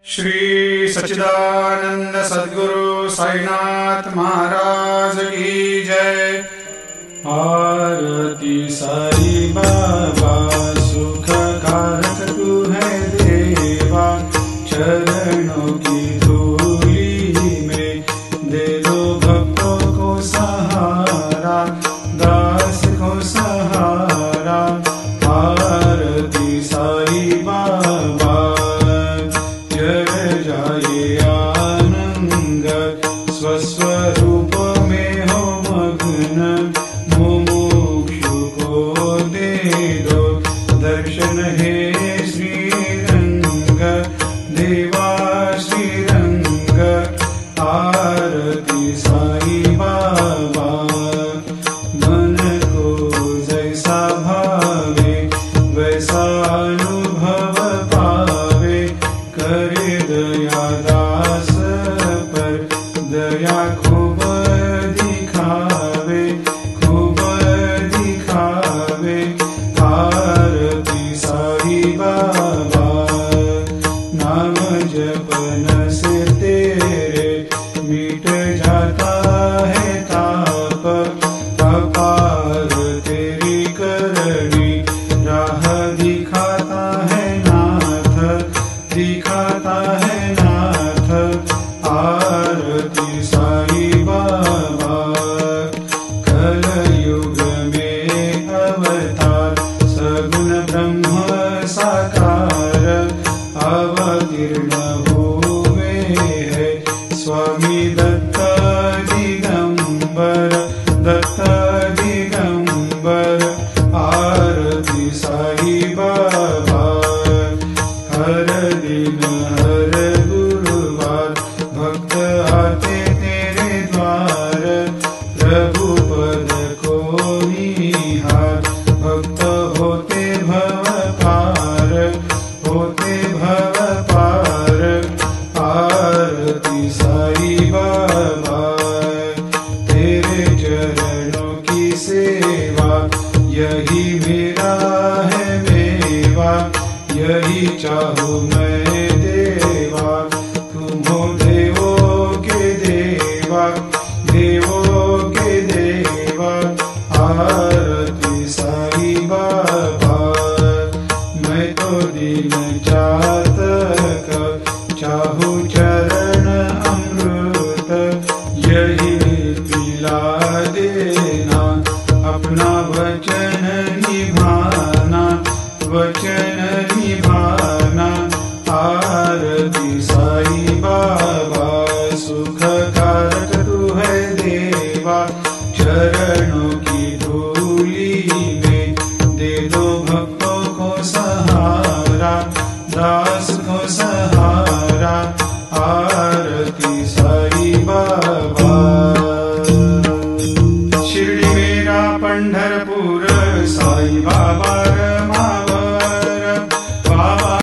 श्री सच्चिदानंद सद्गुरु साईनाथ महाराज की जय। आरती साई बाबा सुख कारक तू है देवा, चरणों की धूली में दे दो भक्तों को सहारा, दास को सहारा। आरती साई बाबा जय जाए आनंद, स्वस्वरूप में हो मग्न, मुमुक्षु को दे दो दर्शन हे श्रीरंग, देवा श्रीरंग। आरती साई बाबा मन को जैसा भावे वैसा अनुभव पावे, करे दया दास पर दया खूब दिखावे, खूब दिखावे। आरती साई बाबा नाम जपन से तेरे मिट जाता है ताप, अपार तेरी करनी राह दिखाता है नाथ, दिखाता है नाथ। आरती साई बाबा कलयुग में अवतार, सगुण ब्रह्म साकार अवतीर्ण हुए है स्वामी दत्त दिगंबर, दत्त दिगंबर। आरती साई बाबा हर दिन हर गुरुवार भक्त आते तेरे द्वार, प्रभु पद को निहार, भक्त होते भव पार, होते भव पार। आरती साई बाबा तेरे चरणों की सेवा, यही मेरा है मेवा, यही चाहूँ मैं देवा। तुम हो देवों के देवा, देवों के देवा। आरती साई बाबा मैं तो दिन चातक, चाहूँ चरण अमृत, यही पिला देना, अपना वचन निभाना, वचन निभाना। आरती साई बाबा सुख कारक तू है देवा, चरणों की धूली में दे दो भक्तों को सहारा, दास को सहारा। आरती साई बाबा शिरडी मेरा पंढरपुर, साई बाबा